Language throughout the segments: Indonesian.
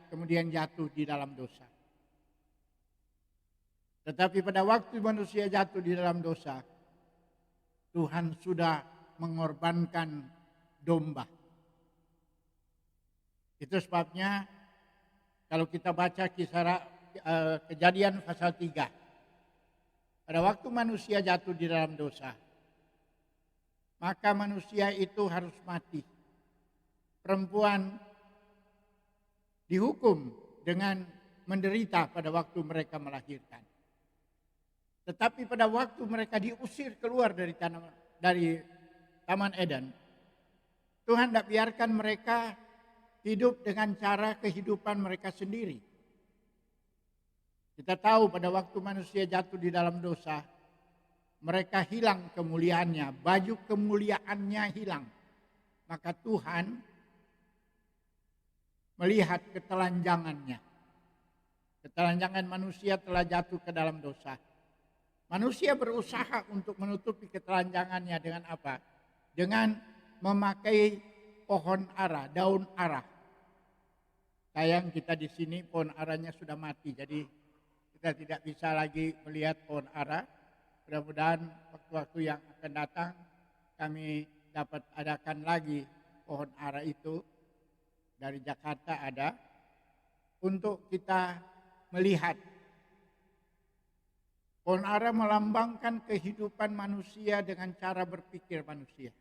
kemudian jatuh di dalam dosa. Tetapi pada waktu manusia jatuh di dalam dosa, Tuhan sudah mengorbankan domba. Itu sebabnya kalau kita baca kisah Kejadian pasal 3. Pada waktu manusia jatuh di dalam dosa, maka manusia itu harus mati. Perempuan dihukum dengan menderita pada waktu mereka melahirkan. Tetapi pada waktu mereka diusir keluar dari Taman Eden, Tuhan tidak biarkan mereka hidup dengan cara kehidupan mereka sendiri. Kita tahu pada waktu manusia jatuh di dalam dosa, mereka hilang kemuliaannya, baju kemuliaannya hilang. Maka Tuhan melihat ketelanjangannya. Ketelanjangan manusia telah jatuh ke dalam dosa. Manusia berusaha untuk menutupi ketelanjangannya dengan apa? Dengan memakai pohon ara, daun ara. Sayang kita di sini pohon aranya sudah mati, jadi kita tidak bisa lagi melihat pohon ara. Mudah-mudahan waktu-waktu yang akan datang kami dapat adakan lagi pohon ara itu. Dari Jakarta ada untuk kita melihat. Pohon ara melambangkan kehidupan manusia dengan cara berpikir manusia.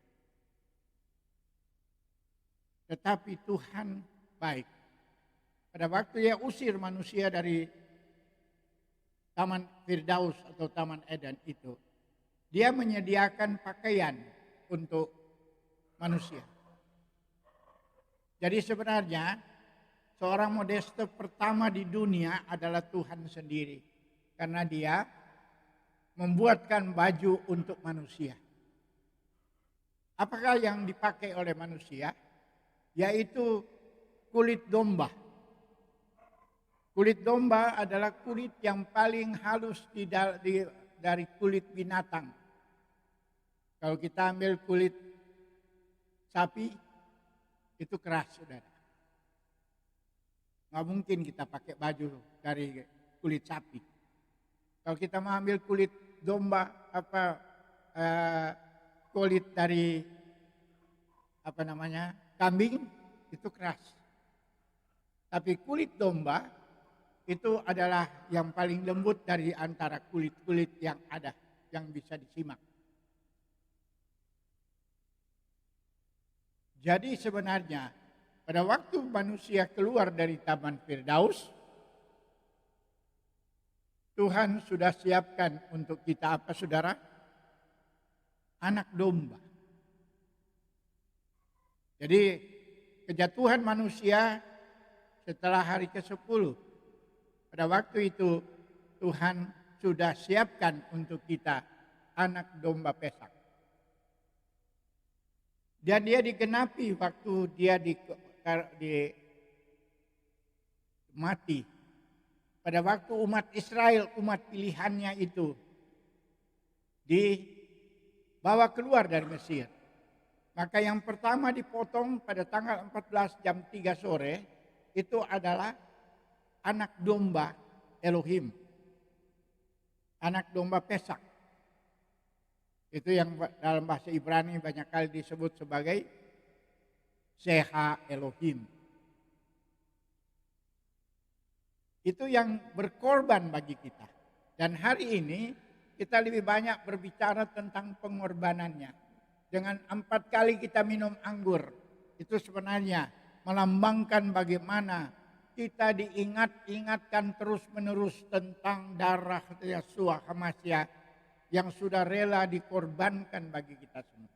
Tetapi Tuhan baik. Pada waktu Dia usir manusia dari Taman Firdaus atau Taman Eden itu, Dia menyediakan pakaian untuk manusia. Jadi sebenarnya seorang modeste pertama di dunia adalah Tuhan sendiri. Karena Dia membuatkan baju untuk manusia. Apakah yang dipakai oleh manusia? Yaitu kulit domba. Kulit domba adalah kulit yang paling halus dari kulit binatang. Kalau kita ambil kulit sapi, itu keras, saudara. Nggak mungkin kita pakai baju dari kulit sapi. Kalau kita mau ambil kulit domba, kulit dari kambing, itu keras. Tapi kulit domba itu adalah yang paling lembut dari antara kulit-kulit yang ada, yang bisa disimak. Jadi sebenarnya pada waktu manusia keluar dari Taman Firdaus, Tuhan sudah siapkan untuk kita apa, saudara? Anak domba. Jadi kejatuhan manusia setelah hari ke-10. Pada waktu itu Tuhan sudah siapkan untuk kita anak domba pesak. Dan dia digenapi waktu dia mati. Pada waktu umat Israel, umat pilihannya itu dibawa keluar dari Mesir. Maka yang pertama dipotong pada tanggal 14 jam 3 sore itu adalah anak domba Elohim. Anak domba pesak. Itu yang dalam bahasa Ibrani banyak kali disebut sebagai Seha Elohim. Itu yang berkorban bagi kita. Dan hari ini kita lebih banyak berbicara tentang pengorbanannya. Dengan 4 kali kita minum anggur, itu sebenarnya melambangkan bagaimana kita diingatkan terus-menerus tentang darah Yeshua HaMashiach yang sudah rela dikorbankan bagi kita semua.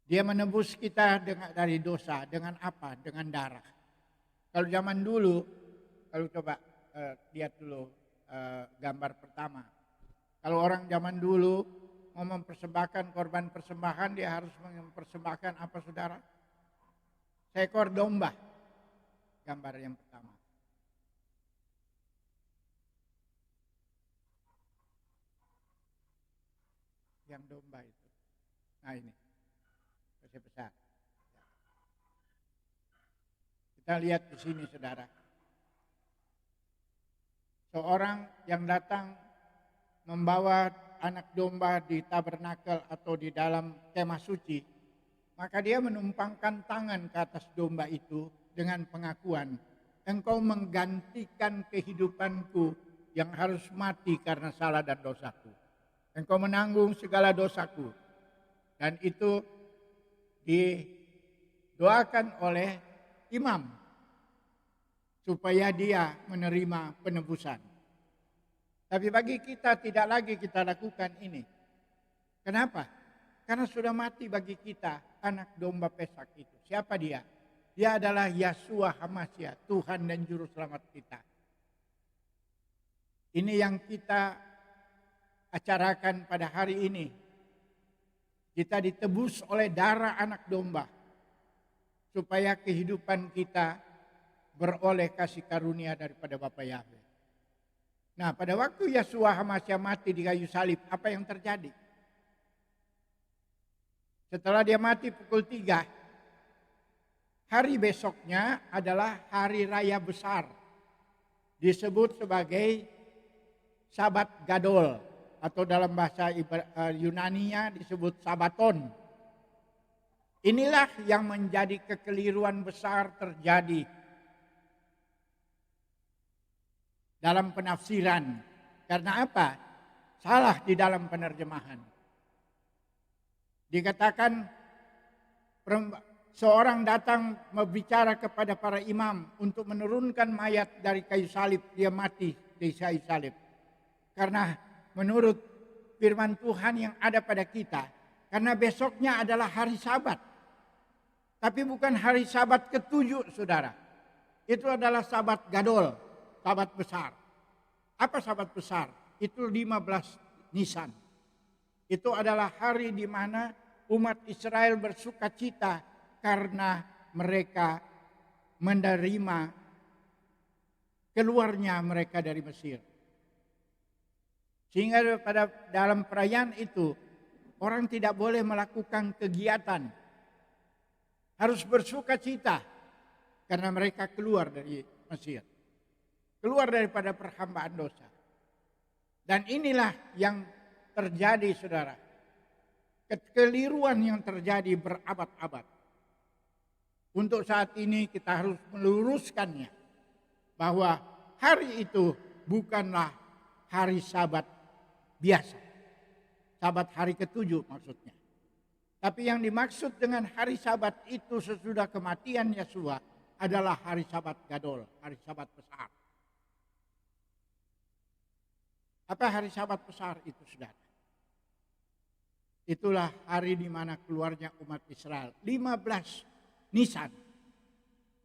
Dia menebus kita dari dosa dengan apa? Dengan darah. Kalau zaman dulu, kalau coba lihat dulu gambar pertama. Kalau orang zaman dulu mau mempersembahkan korban persembahan, dia harus mempersembahkan apa, saudara? Seekor domba. Gambar yang pertama. Yang domba itu. Nah ini. Besar. Kita lihat di sini saudara. Seorang yang datang membawa anak domba di tabernakel atau di dalam kemah suci, maka dia menumpangkan tangan ke atas domba itu dengan pengakuan, engkau menggantikan kehidupanku yang harus mati karena salah dan dosaku. Engkau menanggung segala dosaku. Dan itu didoakan oleh imam supaya dia menerima penebusan. Tapi bagi kita tidak lagi kita lakukan ini. Kenapa? Karena sudah mati bagi kita anak domba Pesak itu. Siapa dia? Dia adalah Yeshua HaMashiach, Tuhan dan Juru Selamat kita. Ini yang kita acarakan pada hari ini. Kita ditebus oleh darah anak domba. Supaya kehidupan kita beroleh kasih karunia daripada Bapa Yahweh. Nah, pada waktu Yeshua HaMashiach mati di kayu salib, apa yang terjadi? Setelah dia mati pukul 3, hari besoknya adalah hari raya besar. Disebut sebagai Sabat Gadol. Atau dalam bahasa Yunaninya disebut Sabaton. Inilah yang menjadi kekeliruan besar terjadi dalam penafsiran. Karena apa? Salah di dalam penerjemahan. Dikatakan seorang datang berbicara kepada para imam untuk menurunkan mayat dari kayu salib. Dia mati di kayu salib. Karena menurut firman Tuhan yang ada pada kita. Karena besoknya adalah hari Sabat. Tapi bukan hari Sabat ke-7 saudara. Itu adalah Sabat Gadol. Sabat besar. Apa Sabat besar? Itu 15 Nisan. Itu adalah hari di mana umat Israel bersuka cita karena mereka menerima keluarnya mereka dari Mesir. Sehingga pada dalam perayaan itu orang tidak boleh melakukan kegiatan. Harus bersuka cita karena mereka keluar dari Mesir. Keluar daripada perhambaan dosa. Dan inilah yang terjadi saudara. Kekeliruan yang terjadi berabad-abad. Untuk saat ini kita harus meluruskannya. Bahwa hari itu bukanlah hari Sabat biasa. Sabat hari ke-7 maksudnya. Tapi yang dimaksud dengan hari Sabat itu sesudah kematian Yeshua adalah hari Sabat Gadol, hari Sabat besar. Apa hari Sabat besar itu saudara? Itulah hari di mana keluarnya umat Israel. 15 Nisan.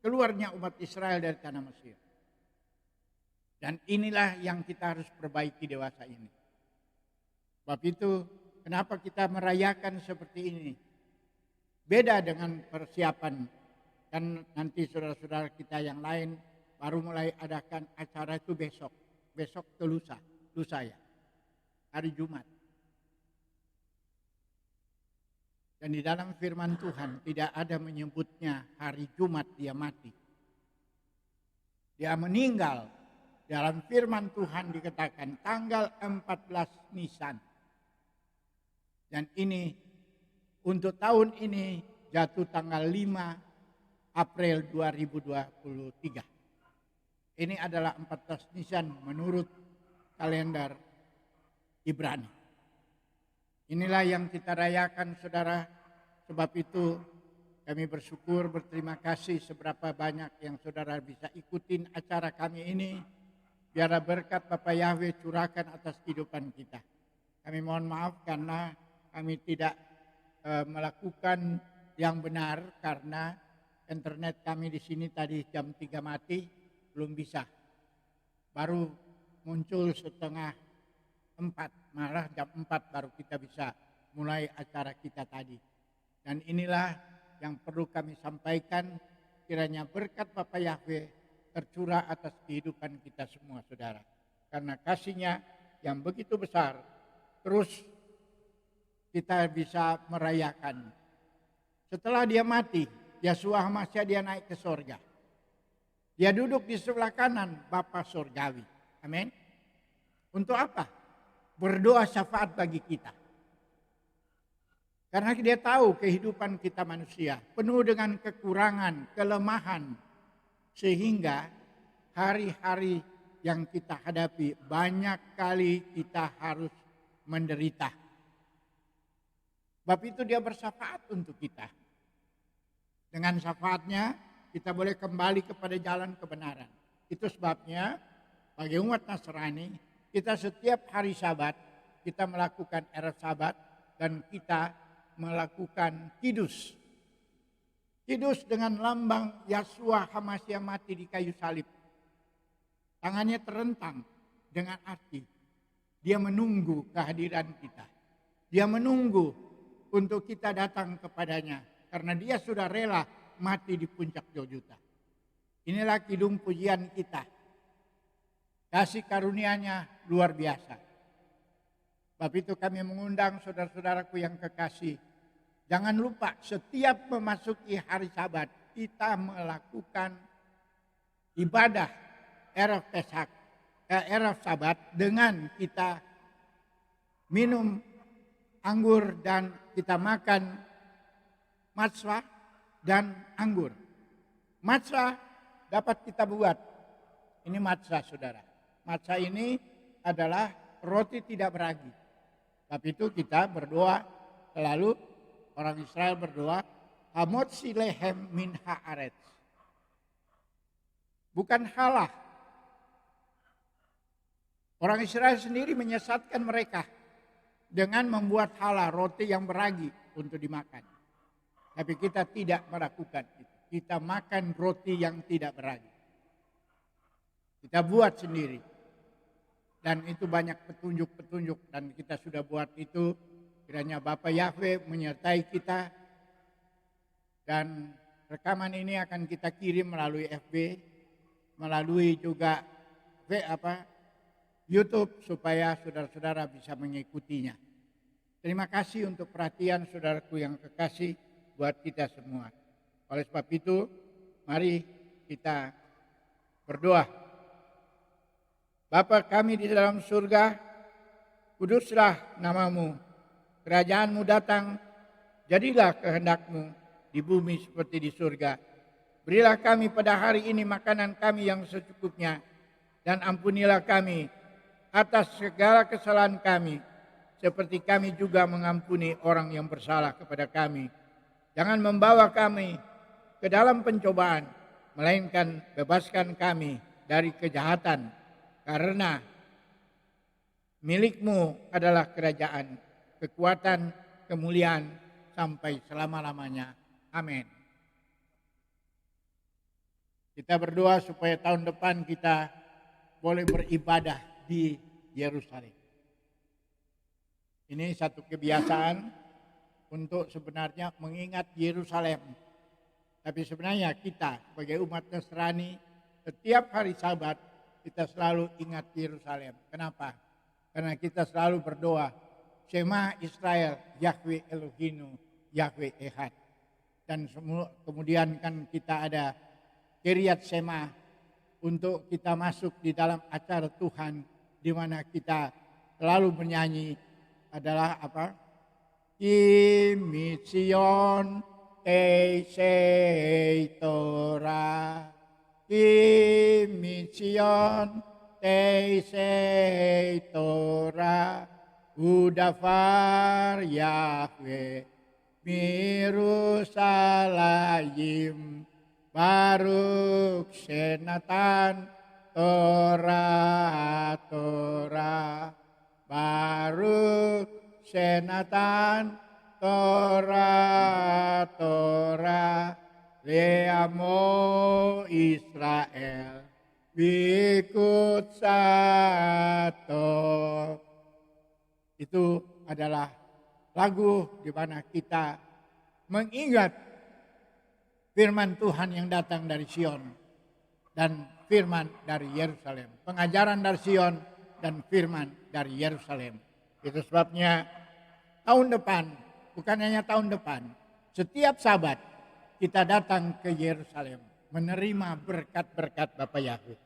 Keluarnya umat Israel dari tanah Mesir. Dan inilah yang kita harus perbaiki dewasa ini. Sebab itu kenapa kita merayakan seperti ini. Beda dengan persiapan. Dan nanti saudara-saudara kita yang lain baru mulai adakan acara itu besok. Besok ke lusa ya. Hari Jumat. Dan di dalam firman Tuhan tidak ada menyebutnya hari Jumat dia mati. Dia meninggal. Dalam firman Tuhan dikatakan tanggal 14 Nisan. Dan ini untuk tahun ini jatuh tanggal 5 April 2023. Ini adalah 14 Nisan menurut kalender Ibrani. Inilah yang kita rayakan saudara. Sebab itu kami bersyukur, berterima kasih seberapa banyak yang saudara bisa ikutin acara kami ini. Biar berkat Bapak Yahweh curahkan atas kehidupan kita. Kami mohon maaf karena kami tidak melakukan yang benar karena internet kami di sini tadi jam 3 mati, belum bisa. Baru muncul setengah 4, malah jam 4 baru kita bisa mulai acara kita tadi. Dan inilah yang perlu kami sampaikan, kiranya berkat Bapak Yahweh tercurah atas kehidupan kita semua saudara. Karena kasih-Nya yang begitu besar, terus kita bisa merayakan. Setelah dia mati, Yeshua HaMashiach dia naik ke sorga. Dia duduk di sebelah kanan Bapa Surgawi. Amin. Untuk apa? Berdoa syafaat bagi kita. Karena dia tahu kehidupan kita manusia penuh dengan kekurangan, kelemahan. Sehingga hari-hari yang kita hadapi banyak kali kita harus menderita. Sebab itu dia bersyafaat untuk kita. Dengan syafaatnya kita boleh kembali kepada jalan kebenaran. Itu sebabnya bagi umat Nasrani kita setiap hari Sabat kita melakukan Erev Sabat dan kita melakukan kidus. Kidus dengan lambang Yahshua HaMashiach mati di kayu salib. Tangannya terentang dengan arti dia menunggu kehadiran kita. Dia menunggu untuk kita datang kepadanya. Karena dia sudah rela mati di puncak Golgota. Inilah kidung pujian kita. Kasih karunia-Nya luar biasa. Sebab itu kami mengundang saudara-saudaraku yang kekasih. Jangan lupa setiap memasuki hari Sabat kita melakukan ibadah Erev Pesak, Erev Sabat dengan kita minum anggur dan kita makan matzah dan anggur. Matzah dapat kita buat. Ini matzah saudara. Matzah ini adalah roti tidak beragi. Tapi itu kita berdoa selalu, orang Israel berdoa, Hamotzi lehem min haaretz. Bukan halah. Orang Israel sendiri menyesatkan mereka dengan membuat halah roti yang beragi untuk dimakan. Tapi kita tidak melakukan itu. Kita makan roti yang tidak beragi. Kita buat sendiri. Dan itu banyak petunjuk-petunjuk. Dan kita sudah buat itu. Kiranya Bapak Yahweh menyertai kita. Dan rekaman ini akan kita kirim melalui FB. Melalui juga YouTube. Supaya saudara-saudara bisa mengikutinya. Terima kasih untuk perhatian saudaraku yang kekasih. Buat kita semua. Oleh sebab itu, mari kita berdoa. Bapa kami di dalam surga, kuduslah namamu, kerajaanmu datang, jadilah kehendak-Mu di bumi seperti di surga. Berilah kami pada hari ini makanan kami yang secukupnya, dan ampunilah kami atas segala kesalahan kami, seperti kami juga mengampuni orang yang bersalah kepada kami. Jangan membawa kami ke dalam pencobaan, melainkan bebaskan kami dari kejahatan. Karena milik-Mu adalah kerajaan, kekuatan, kemuliaan sampai selama-lamanya. Amin. Kita berdoa supaya tahun depan kita boleh beribadah di Yerusalem. Ini satu kebiasaan untuk sebenarnya mengingat Yerusalem. Tapi sebenarnya kita sebagai umat Nasrani setiap hari Sabat kita selalu ingat Yerusalem. Kenapa? Karena kita selalu berdoa, Shema Israel, Yahweh Elohinu, Yahweh Echad. Dan kemudian kan kita ada Kiryat Shema untuk kita masuk di dalam acara Tuhan, di mana kita selalu bernyanyi adalah apa? Kimitzion Teisei Torah, Kimitzion Teisei Torah, Udafar Yahweh Mirusalayim, Baruch Senatan Torah Torah, Baruch Senatan Torah Torah, Leamo Israel Bikut Sato. Itu adalah lagu di mana kita mengingat firman Tuhan yang datang dari Sion dan firman dari Yerusalem. Pengajaran dari Sion dan firman dari Yerusalem. Itu sebabnya tahun depan, bukan hanya tahun depan, setiap Sabat kita datang ke Yerusalem menerima berkat-berkat Bapa Yahweh.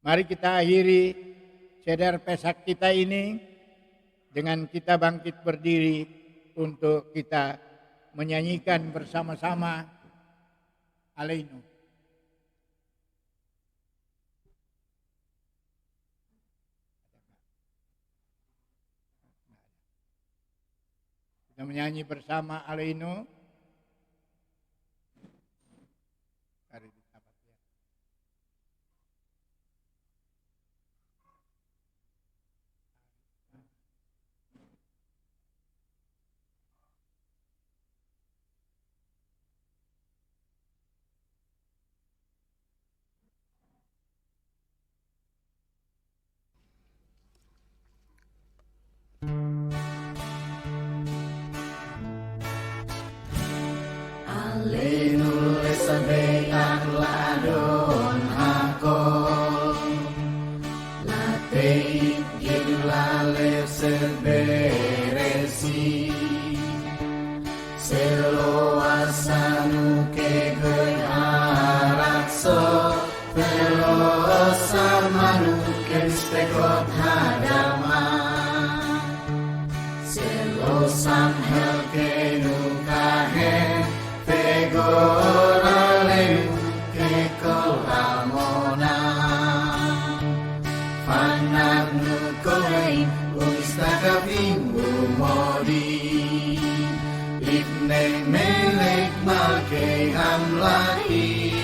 Mari kita akhiri seder Pesak kita ini dengan kita bangkit berdiri untuk kita menyanyikan bersama-sama Aleinu. Kita menyanyi bersama Aleinu. Aleinu lesabean ladon hakon Lateit gedulale seberesi Seloasanu kegen arakso Pelosamanu kenstekot hadama Selosam helkenu kahen Pegoraleu kekolamona Fanagnu kolein Umistakavim umodi Ibne melek malkei hamlahi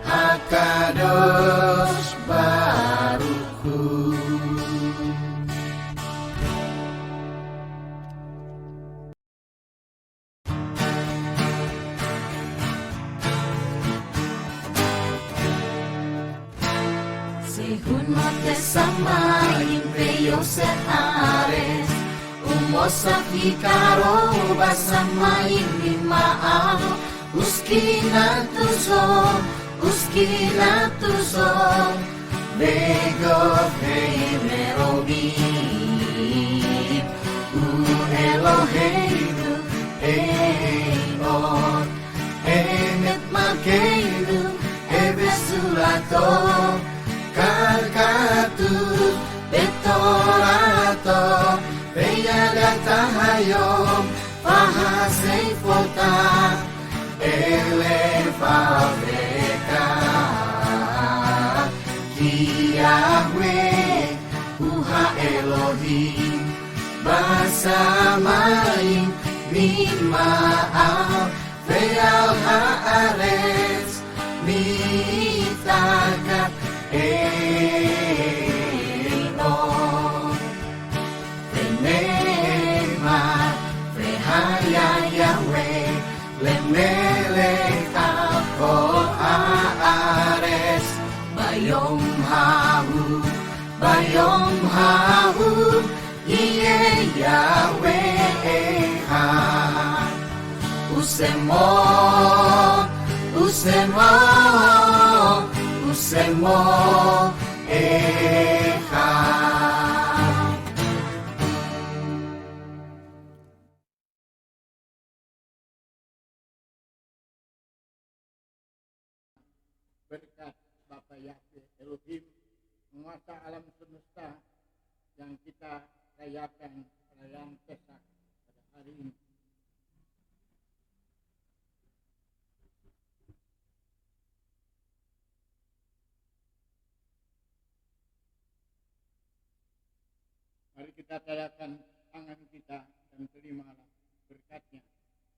Hakadosh baruchu Samain Yosef Ares Umosaf Ikaro Basamain Mima'al Uskinatuso Begov Merobim Eloheinu Einon Emet Malkeinu Ebesulato Kalkatu Betorato Beyadatahayom Fahasei Fota Elevaveka Ki Yahweh Uha Elohim Basamaim Mima'al Ve'al ha'aretz Mitakat Einon Ve'nemat Ve'haya Yahweh Lemelech al kol haaretz Bayom hahu Yeh Yahweh echad Usemo echad. Berkat Bapa Yahweh Elohim, penguasa alam semesta yang kita rayakan perayaan Pesak pada hari ini. Mari kita tadakan tangan kita dan terimalah berkatnya.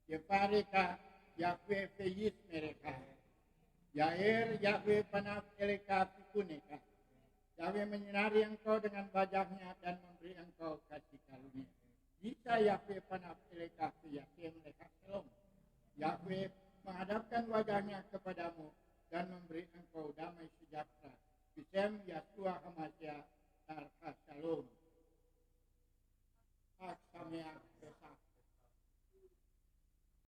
Yevareka Yahweh Feyis mereka. Yair Yahweh panaf eleka pikuneka. Yahweh menyinari engkau dengan wajahnya dan memberi engkau kasih karunia. Jika Yahweh panaf eleka fiyakim leka shalom. Yahweh menghadapkan wajahnya kepadamu dan memberi engkau damai sejahtera. Bisem Yahshua Hamashiach Tarka Shalom. Aksamea